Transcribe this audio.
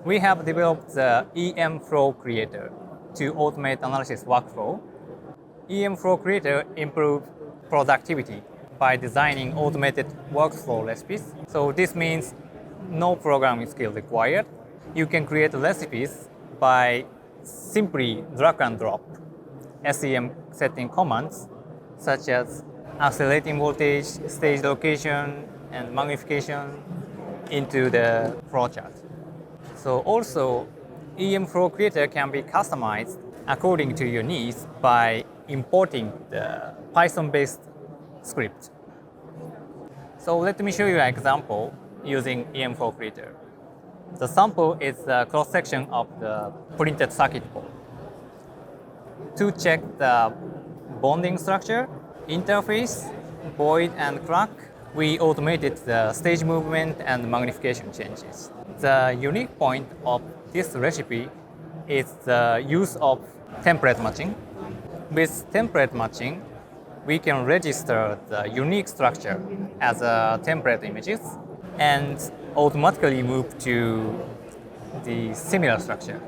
We have developed the EM Flow Creator to automate analysis workflow. EM Flow Creator improves productivity by designing automated workflow recipes. So this means no programming skill required. You can create recipes by simply drag and drop SEM setting commands such as accelerating voltage, stage location, and magnification into the flowchart. So also, EM Flow Creator can be customized according to your needs by importing the Python-based script. So let me show you an example using EM Flow Creator. The sample is a cross-section of the printed circuit board. To check the bonding structure, interface, void, and crack, we automated the stage movement and magnification changes. The unique point of this recipe is the use of template matching. With template matching, we can register the unique structure as a template images and automatically move to the similar structure.